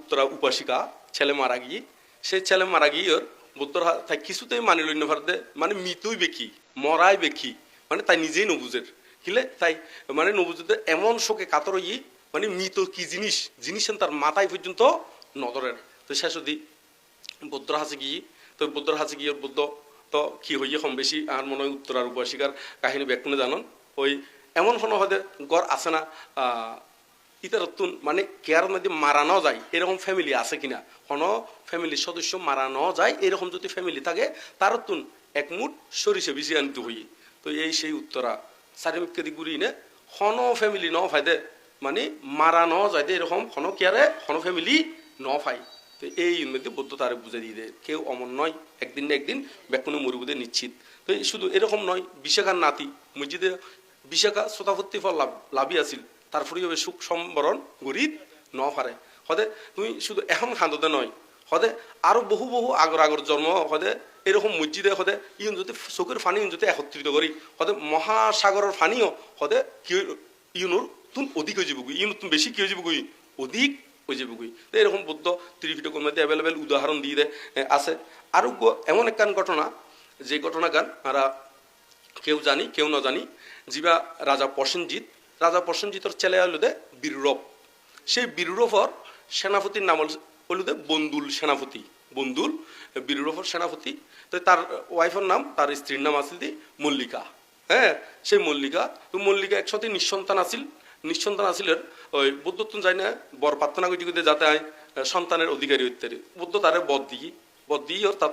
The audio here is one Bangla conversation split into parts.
উত্তরা উপাসিকা ছেলে মারা গিয়ে সেই ছেলে মারা গিয়ে ওর বুদ্ধর তাই কিছুতেই মানি লইন ভারতে মানে মৃত্যুই বেকি মরাই বেকি মানে তাই নিজেই নবুজের কিলে তাই মানে নবুজদের এমন শোকে কাতর ই মানে মৃত কি জিনিস তার মাথায় পর্যন্ত নজরের তো শেষ অবধি বুদ্ধর হাসে গিয়ে তো বুদ্ধর হাসে গিয়ে বুদ্ধ তো কি হইয়ে কম বেশি আর মনে হয় উত্তরার উপাসিকার কাহিনী ব্যাকুনে জানন ওই এমন কোনো হয়তো গড় আছে না ইতার মানে কেয়ার মধ্যে মারানো যায় এরকম ফ্যামিলি আছে কিনা কোনো ফ্যামিলির সদস্য মারানো যায় এরকম যদি ফ্যামিলি থাকে তার একমুট সরিষে বেশি আনতে হই তো এই সেই উত্তরা চারিমুখে ঘুরি নে কোনো ফ্যামিলি ন ফাইদে মানে মারানো যায় এরকম কোনো কেয়ারে কোনো ফ্যামিলি ন ফাই তো এই মধ্যে বৌদ্ধ তারে বুঝে দিয়ে দেয় কেউ অমন নয় একদিন না একদিন ব্যাকুনে মরুবুদে নিশ্চিত তো শুধু এরকম নয় বিশাখার নাতি মসজিদে বিশাখা শ্রোতাভর্তি ফল লাভই আছিল তারপরে হবে সুখ সম্বরণ গরিব ন পারে হদে তুমি শুধু এখন খান্দতে নয় হদে আরো বহু আগর জন্ম হদে এরকম মসজিদে হদে ইউন যদি চোখের ফানি যদি একত্রিত করি হদে মহাসাগরের ফানিও হদে কি ইউনোর তুমি অধিক হয়ে যাবগই ইউন তুমি বেশি কি হয়ে যাবগই অধিক হয়ে যাবগই তো এরকম বুদ্ধ ত্রিপিটকের মধ্যে অ্যাভেলেবেল উদাহরণ দিয়ে দেয় আছে আরো এমন একখান ঘটনা যে ঘটনা গান আমরা কেউ জানি কেউ না জানি যিবা রাজা প্রসেনজিৎর ছেলে হলো দে বীররূপ সেই বীররূপর সেনাপতির নাম হলো দে বন্দুল সেনাপতি বন্দুল বীররূপর সেনাপতি তো তার ওয়াইফের নাম তার স্ত্রীর নাম আছিল দি মল্লিকা হ্যাঁ সেই মল্লিকা তো মল্লিকা একসাথে নিঃসন্তান আছিল ওই বুদ্ধত্ব যাই না বর প্রার্থনা করতে যাতে সন্তানের অধিকারী হইতে বুদ্ধ তারে বদ দিয়ে ওর তার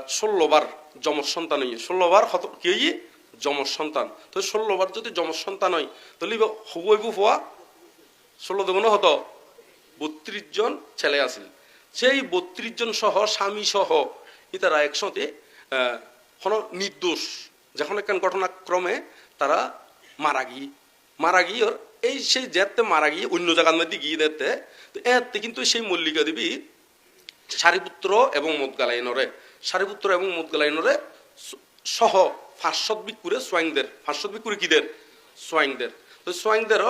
16 বার যমজ সন্তান হইয়ে 16 বার কি হইয়ে যমজ সন্তান তো 16 বার যদি যমজ সন্তান হয় তাহলে হবইব হওয়া 16 দেবন হতো 32 জন ছেলে আছিল সেই 32 জন সহ স্বামী সহ ইতারা একসাথে কোনো নির্দোষ যখন একখান ঘটনাক্রমে তারা মারা গিয়ে ওর এই সেই জেতে মারা গিয়ে অন্য জায়গার মধ্যে গিয়ে দেখতে তো এতে কিন্তু সেই মল্লিকা দেবী সারিপুত্র এবং মোদগালাইনরে সহ 500 বিকুরে সোয়াইংদের কিদের সোয়াইংদের তো সোয়াইংদের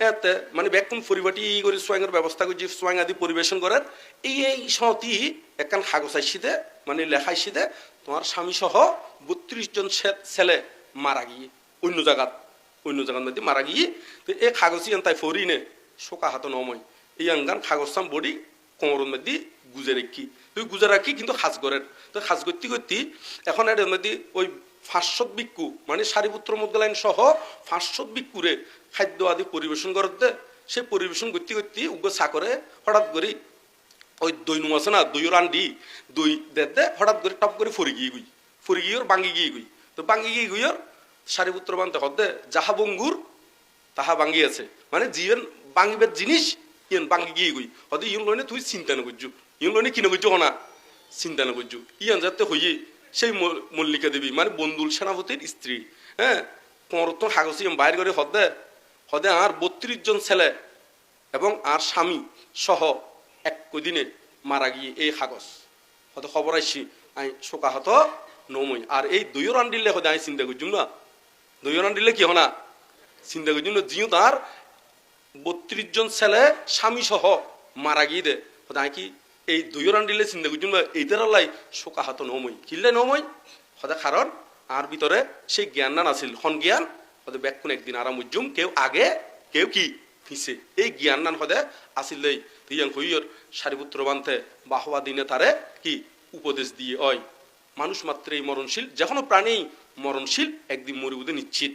এতে মানে ব্যাকুম পরিবাটি করে সোয়াইংয়ের ব্যবস্থা করে যে সোয়াইং আদি পরিবেশন করেন এই সতি একখান কাগজ আইসিতে মানে লেখা আইসিতে তোমার স্বামী সহ 32 জন ছেলে মারা গিয়ে অন্য জায়গার মধ্যে মারা গিয়ে তো এই কাগজই তাই ফরিনে শোকা হাত নময় এই আঙ্গান কাগজটাম বডি কোমরের মধ্যে গুজে রাখি কিন্তু খাস করেন তো খাস করতে এখন এর মধ্যে ওই 500 বিক্ষু মানে সারিপুত্র মোদগালাইন সহ 500 বিক্ষুরে খাদ্য আদি পরিবেশন করতে সে পরিবেশন করতে উগ্র সাকরে হঠাৎ করে ওই দই নু আছে না দই রান্ডি দই দে হঠাৎ করে টপ করে ফরি গিয়ে ওর বাঙ্গি গিয়ে তো বাঙ্গি গিয়ে ওর সারিপুত্র বানতে হতে যাহা বঙ্গুর তাহা বাঙ্গিয়েছে মানে জীবন বাঙ্গিবের জিনিস ইয়ন বাঙ্গি গিয়ে হয়তো ইয়ন লইনে তুই চিন্তা না করছু ইয়ন লইনে কিনে করছো না চিন্তা না করছু ইয়ান যাতে হইয়ে সেই মল্লিকা দেবী মানে বন্দুল সেনাপতির স্ত্রী হ্যাঁ পরতন কাগজ বাইর করে হদে আর 32 জন ছেলে এবং আর স্বামী সহ এক দিনে মারা গিয়ে এই কাগজ হয়তো খবর আইসি আই শোকাহত নমই আর এই দইও রান্ডিলে হয়তো আমি চিন্তা করছুম না দইও রান্ডিলে কি হনা চিন্তা করছুম না জিও তার 32 জন ছেলে স্বামী সহ মারা গিয়ে দে হয়তো আমি কি এই দইও রান্ডিলে চিন্তা করছুম না এইটার লাই শোকাহত নমই কিনলে নমই হয়তো কারণ আর ভিতরে সেই জ্ঞান না আছিল খন জ্ঞান হয়তো ব্যাকুন একদিন আরাম উজ্জুম কেউ আগে কেউ কি ফিসে এই জ্ঞান নান হদে আসিলেই তুইয়াং হইয়র সারিপুত্র বানতে বাহবা দিনে তারে কি উপদেশ দিয়ে মানুষ মাত্রই মরণশীল যে কোনো প্রাণী মরণশীল একদিন মরিবুদে নিশ্চিত